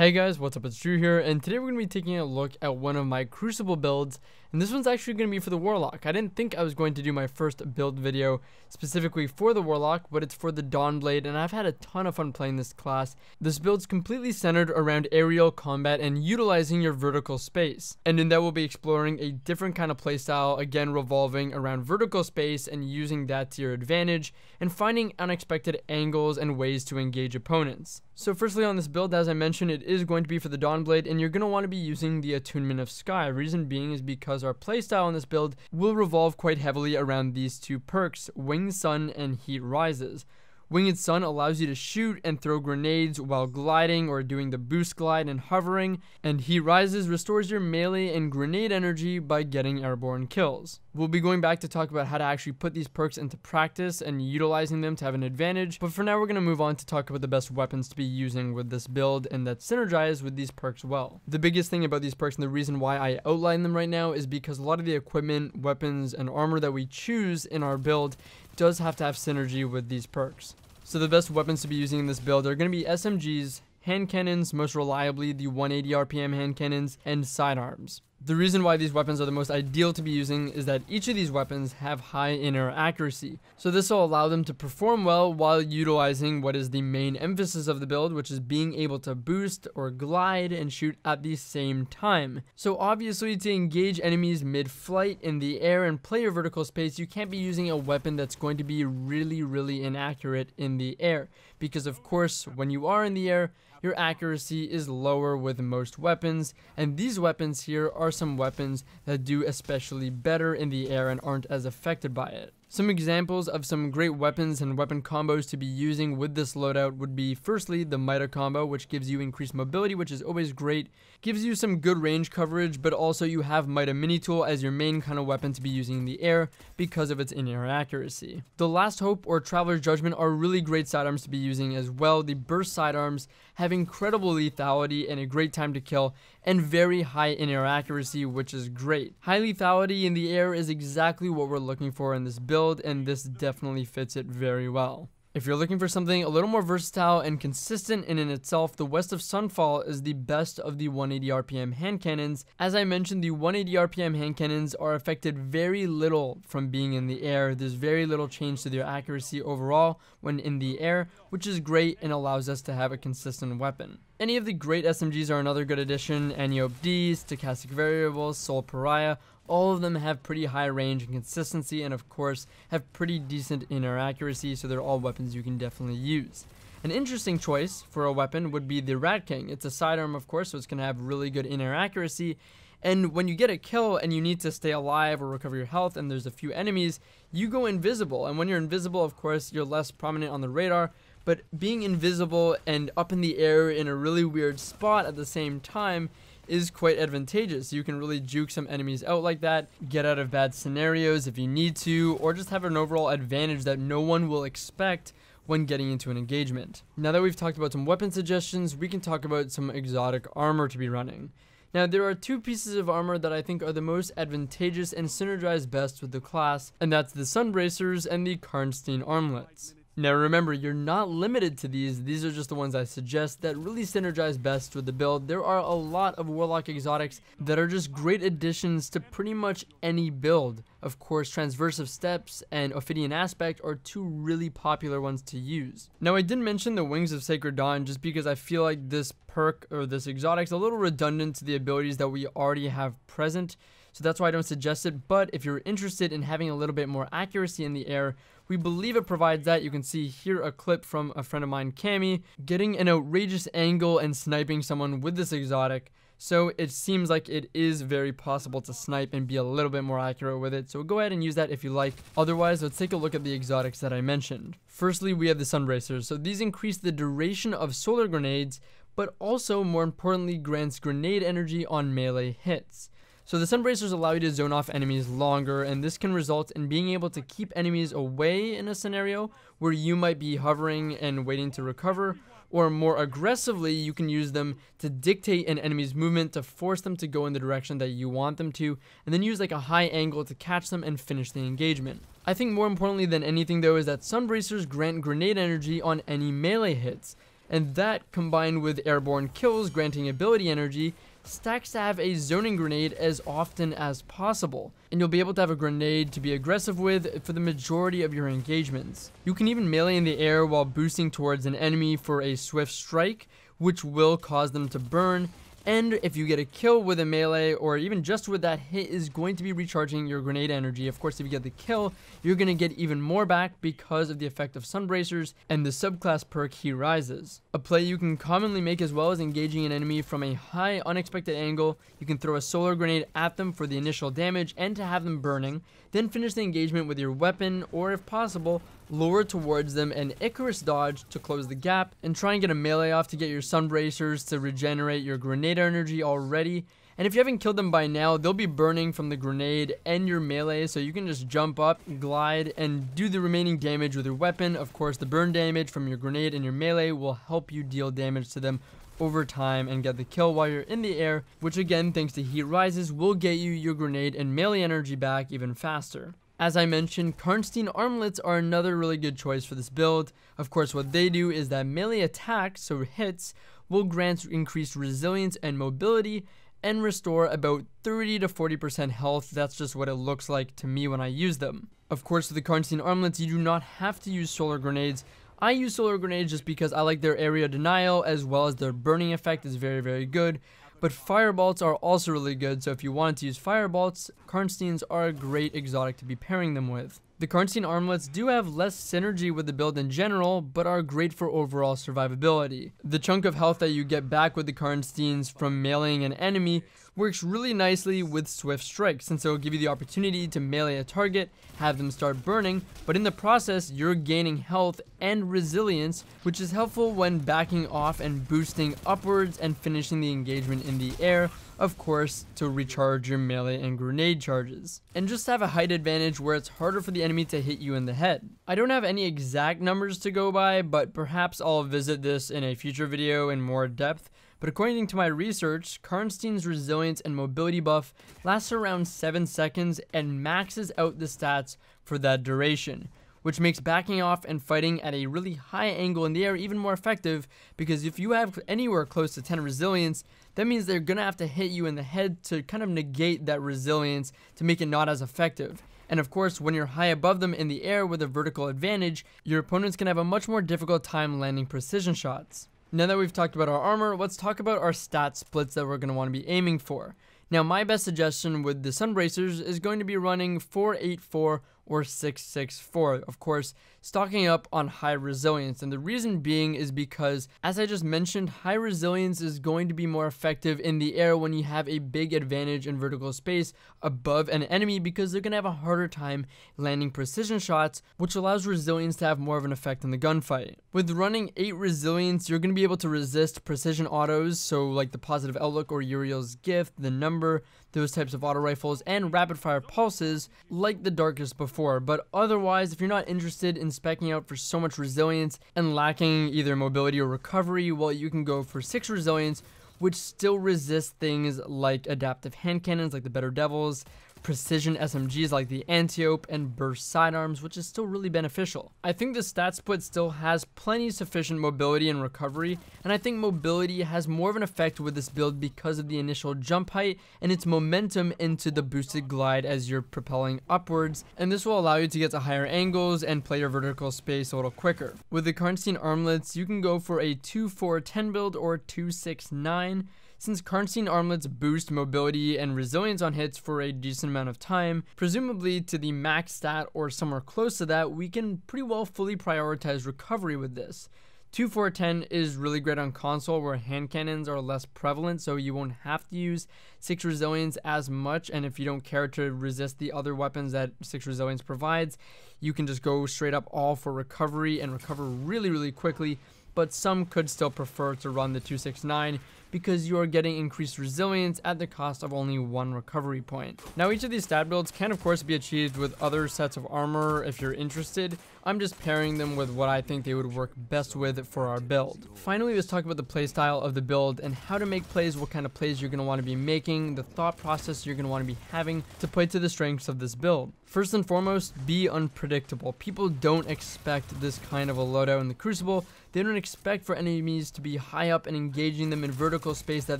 Hey guys, what's up? It's Drew here, and today we're going to be taking a look at one of my Crucible builds, and this one's actually going to be for the Warlock. I didn't think I was going to do my first build video specifically for the Warlock, but it's for the Dawnblade, and I've had a ton of fun playing this class. This build's completely centered around aerial combat and utilizing your vertical space, and in that we'll be exploring a different kind of playstyle, again revolving around vertical space and using that to your advantage, and finding unexpected angles and ways to engage opponents. So firstly on this build, as I mentioned, it is going to be for the Dawnblade, and you're going to want to be using the Attunement of Sky. Reason being is because our playstyle on this build will revolve quite heavily around these two perks, Winged Sun and Heat Rises. Winged Sun allows you to shoot and throw grenades while gliding or doing the boost glide and hovering, and Heat Rises restores your melee and grenade energy by getting airborne kills. We'll be going back to talk about how to actually put these perks into practice and utilizing them to have an advantage, but for now we're going to move on to talk about the best weapons to be using with this build and that synergize with these perks well. The biggest thing about these perks and the reason why I outline them right now is because a lot of the equipment, weapons, and armor that we choose in our build does have to have synergy with these perks. So the best weapons to be using in this build are going to be SMGs, hand cannons, most reliably the 180 RPM hand cannons, and sidearms. The reason why these weapons are the most ideal to be using is that each of these weapons have high inner accuracy, so this will allow them to perform well while utilizing what is the main emphasis of the build, which is being able to boost or glide and shoot at the same time. So obviously to engage enemies mid-flight in the air and play your vertical space, you can't be using a weapon that's going to be really inaccurate in the air, because of course when you are in the air, your accuracy is lower with most weapons, and these weapons here are some weapons that do especially better in the air and aren't as affected by it. Some examples of some great weapons and weapon combos to be using with this loadout would be firstly the Mida combo, which gives you increased mobility, which is always great, gives you some good range coverage, but also you have Mida mini tool as your main kind of weapon to be using in the air because of its in-air accuracy. The Last Hope or Traveler's Judgment are really great sidearms to be using as well. The burst sidearms have incredible lethality and a great time to kill and very high in-air accuracy, which is great. High lethality in the air is exactly what we're looking for in this build, and this definitely fits it very well. If you're looking for something a little more versatile and consistent in itself, the West of Sunfall is the best of the 180 RPM hand cannons. As I mentioned, the 180 RPM hand cannons are affected very little from being in the air. There's very little change to their accuracy overall when in the air, which is great and allows us to have a consistent weapon. Any of the great SMGs are another good addition. Aniope D, Stochastic Variables, Soul Pariah, all of them have pretty high range and consistency, and of course have pretty decent inner accuracy, so they're all weapons you can definitely use. An interesting choice for a weapon would be the Rat King. It's a sidearm, of course, so it's going to have really good inner accuracy, and when you get a kill and you need to stay alive or recover your health and there's a few enemies, you go invisible, and when you're invisible, of course, you're less prominent on the radar, but being invisible and up in the air in a really weird spot at the same time is quite advantageous. You can really juke some enemies out like that, get out of bad scenarios if you need to, or just have an overall advantage that no one will expect when getting into an engagement. Now that we've talked about some weapon suggestions, we can talk about some exotic armor to be running. Now there are two pieces of armor that I think are the most advantageous and synergize best with the class, and that's the Sun Bracers and the Karnstein Armlets. Now remember, you're not limited to these are just the ones I suggest that really synergize best with the build. There are a lot of Warlock Exotics that are just great additions to pretty much any build. Of course, Transversive Steps and Ophidian Aspect are two really popular ones to use. Now I didn't mention the Wings of Sacred Dawn just because I feel like this perk or this exotic is a little redundant to the abilities that we already have present, so that's why I don't suggest it. But if you're interested in having a little bit more accuracy in the air, we believe it provides that. You can see here a clip from a friend of mine, Cammy, getting an outrageous angle and sniping someone with this exotic. So it seems like it is very possible to snipe and be a little bit more accurate with it. So go ahead and use that if you like. Otherwise, let's take a look at the exotics that I mentioned. Firstly, we have the Sun Bracers. So these increase the duration of solar grenades, but also more importantly grants grenade energy on melee hits. So the Sun Bracers allow you to zone off enemies longer, and this can result in being able to keep enemies away in a scenario where you might be hovering and waiting to recover, or more aggressively you can use them to dictate an enemy's movement to force them to go in the direction that you want them to, and then use like a high angle to catch them and finish the engagement. I think more importantly than anything though is that Sun Bracers grant grenade energy on any melee hits. and that, combined with airborne kills granting ability energy, stacks to have a zoning grenade as often as possible, and you'll be able to have a grenade to be aggressive with for the majority of your engagements. You can even melee in the air while boosting towards an enemy for a swift strike, which will cause them to burn, and if you get a kill with a melee or even just with that hit, is going to be recharging your grenade energy. Of course, if you get the kill, you're going to get even more back because of the effect of Sunbracers and the subclass perk He Rises. A play you can commonly make as well is engaging an enemy from a high unexpected angle. You can throw a solar grenade at them for the initial damage and to have them burning, then finish the engagement with your weapon, or if possible, lure towards them an Icarus dodge to close the gap, and try and get a melee off to get your Sunbracers to regenerate your grenade energy already. And if you haven't killed them by now, they'll be burning from the grenade and your melee, so you can just jump up, glide, and do the remaining damage with your weapon. Of course, the burn damage from your grenade and your melee will help you deal damage to them over time and get the kill while you're in the air, which again, thanks to He Rises, will get you your grenade and melee energy back even faster. As I mentioned, Karnstein armlets are another really good choice for this build. Of course, what they do is that melee attacks, so hits, will grant increased resilience and mobility and restore about 30 to 40% health. That's just what it looks like to me when I use them. Of course, with the Karnstein armlets, you do not have to use solar grenades. I use solar grenades just because I like their area denial, as well as their burning effect is very, very good. But firebolts are also really good, so if you want to use firebolts, Karnsteins are a great exotic to be pairing them with. The Karnstein armlets do have less synergy with the build in general, but are great for overall survivability. The chunk of health that you get back with the Karnsteins from meleeing an enemy works really nicely with Swift Strike, since it will give you the opportunity to melee a target, have them start burning, but in the process you're gaining health and resilience, which is helpful when backing off and boosting upwards and finishing the engagement in the air, of course, to recharge your melee and grenade charges. And just have a height advantage where it's harder for the enemy to hit you in the head. I don't have any exact numbers to go by, but perhaps I'll visit this in a future video in more depth. But according to my research, Karnstein's resilience and mobility buff lasts around 7 seconds and maxes out the stats for that duration, which makes backing off and fighting at a really high angle in the air even more effective, because if you have anywhere close to 10 resilience, that means they're gonna have to hit you in the head to kind of negate that resilience to make it not as effective. And of course, when you're high above them in the air with a vertical advantage, your opponents can have a much more difficult time landing precision shots. Now that we've talked about our armor, let's talk about our stat splits that we're going to want to be aiming for. Now, my best suggestion with the Sunbracers is going to be running 484 or 664, of course, stocking up on high resilience. And the reason being is because, as I just mentioned, high resilience is going to be more effective in the air when you have a big advantage in vertical space above an enemy, because they're going to have a harder time landing precision shots, which allows resilience to have more of an effect in the gunfight. With running 8 resilience, you're going to be able to resist precision autos, so like the Positive Outlook or Uriel's Gift, the Number, those types of auto rifles, and rapid fire pulses like the Darkest before. But otherwise, if you're not interested in speccing out for so much resilience and lacking either mobility or recovery, well, you can go for 6 resilience, which still resists things like adaptive hand cannons like the Better Devils, precision SMGs like the Antiope, and burst sidearms, which is still really beneficial. I think the stat split still has plenty sufficient mobility and recovery, and I think mobility has more of an effect with this build because of the initial jump height and its momentum into the boosted glide as you're propelling upwards, and this will allow you to get to higher angles and play your vertical space a little quicker. With the Karnstein armlets, you can go for a 2-4-10 build or 2-6-9. Since Karnstein armlets boost mobility and resilience on hits for a decent amount of time, presumably to the max stat or somewhere close to that, we can pretty well fully prioritize recovery with this. 2-4-10 is really great on console where hand cannons are less prevalent, so you won't have to use 6 resilience as much, and if you don't care to resist the other weapons that 6 resilience provides, you can just go straight up all for recovery and recover really, really quickly. But some could still prefer to run the 2-6-9 because you are getting increased resilience at the cost of only 1 recovery point. Now each of these stat builds can of course be achieved with other sets of armor if you're interested. I'm just pairing them with what I think they would work best with for our build. Finally, let's talk about the playstyle of the build and how to make plays, what kind of plays you're going to want to be making, the thought process you're going to want to be having to play to the strengths of this build. First and foremost, be unpredictable. People don't expect this kind of a loadout in the Crucible. They don't expect for enemies to be high up and engaging them in vertical space that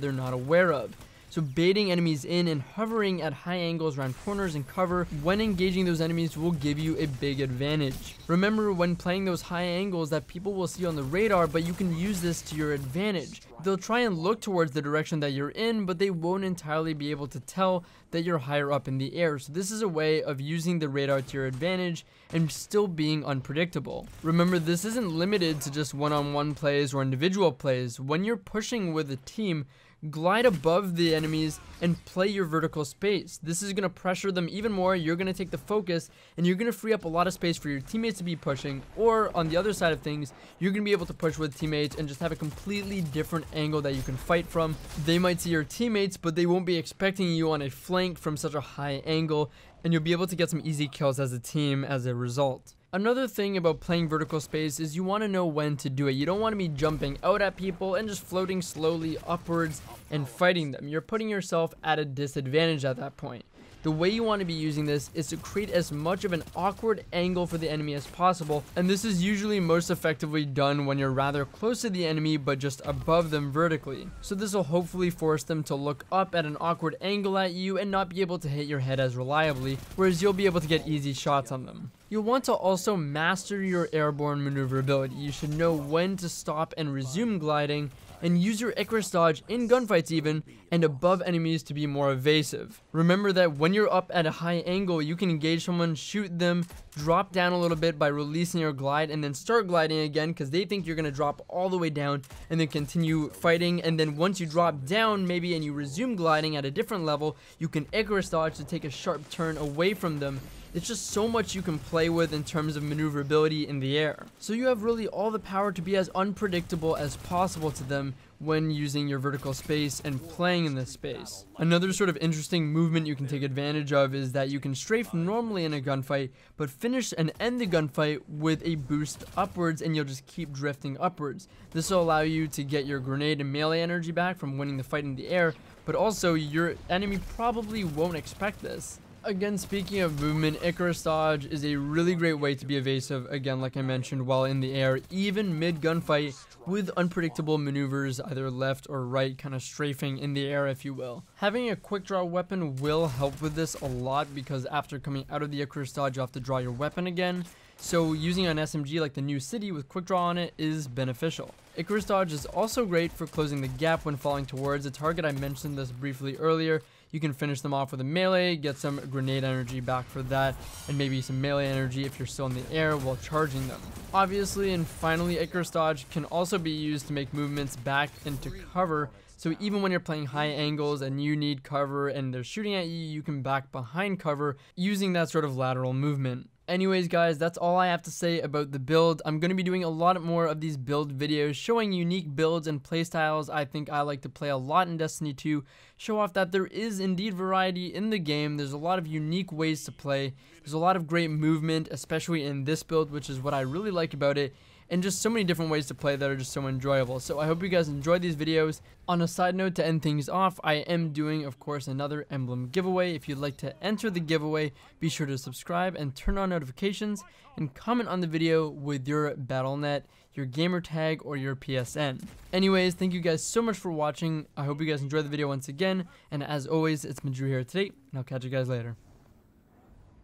they're not aware of. So baiting enemies in and hovering at high angles around corners and cover when engaging those enemies will give you a big advantage. Remember when playing those high angles that people will see on the radar, but you can use this to your advantage. They'll try and look towards the direction that you're in, but they won't entirely be able to tell that you're higher up in the air. So this is a way of using the radar to your advantage and still being unpredictable. Remember, this isn't limited to just one-on-one plays or individual plays. When you're pushing with a team, glide above the enemies and play your vertical space. This is going to pressure them even more. You're going to take the focus and you're going to free up a lot of space for your teammates to be pushing, or on the other side of things, you're going to be able to push with teammates and just have a completely different angle that you can fight from. They might see your teammates, but they won't be expecting you on a flank from such a high angle, and you'll be able to get some easy kills as a team as a result. Another thing about playing vertical space is you want to know when to do it. You don't want to be jumping out at people and just floating slowly upwards and fighting them. You're putting yourself at a disadvantage at that point. The way you want to be using this is to create as much of an awkward angle for the enemy as possible, and this is usually most effectively done when you're rather close to the enemy but just above them vertically. So this will hopefully force them to look up at an awkward angle at you and not be able to hit your head as reliably, whereas you'll be able to get easy shots on them. You'll want to also master your airborne maneuverability. You should know when to stop and resume gliding, and use your Icarus dodge in gunfights even, and above enemies to be more evasive. Remember that when you're up at a high angle, you can engage someone, shoot them, drop down a little bit by releasing your glide, and then start gliding again because they think you're going to drop all the way down and then continue fighting. And then once you drop down maybe and you resume gliding at a different level, you can Icarus dodge to take a sharp turn away from them. It's just so much you can play with in terms of maneuverability in the air. So you have really all the power to be as unpredictable as possible to them when using your vertical space and playing in this space. Another sort of interesting movement you can take advantage of is that you can strafe normally in a gunfight, but finish and end the gunfight with a boost upwards, and you'll just keep drifting upwards. This will allow you to get your grenade and melee energy back from winning the fight in the air, but also your enemy probably won't expect this. Again, speaking of movement, Icarus dodge is a really great way to be evasive, again like I mentioned, while in the air, even mid-gunfight, with unpredictable maneuvers either left or right, kind of strafing in the air if you will. Having a quick draw weapon will help with this a lot, because after coming out of the Icarus dodge you have to draw your weapon again. So using an SMG like the new City with quick draw on it is beneficial. Icarus dodge is also great for closing the gap when falling towards a target. I mentioned this briefly earlier. You can finish them off with a melee, get some grenade energy back for that, and maybe some melee energy if you're still in the air while charging them. Obviously, and finally, Icarus dodge can also be used to make movements back into cover. So even when you're playing high angles and you need cover and they're shooting at you, you can back behind cover using that sort of lateral movement. Anyways guys, that's all I have to say about the build. I'm going to be doing a lot more of these build videos showing unique builds and playstyles I think I like to play a lot in Destiny 2. Show off that there is indeed variety in the game. There's a lot of unique ways to play. There's a lot of great movement, especially in this build, which is what I really like about it. And just so many different ways to play that are just so enjoyable. So I hope you guys enjoyed these videos. On a side note, to end things off, I am doing, of course, another Emblem giveaway. If you'd like to enter the giveaway, be sure to subscribe and turn on notifications, and comment on the video with your Battle.net, your gamer tag, or your PSN. Anyways, thank you guys so much for watching. I hope you guys enjoyed the video once again. And as always, it's been Drew here today, and I'll catch you guys later.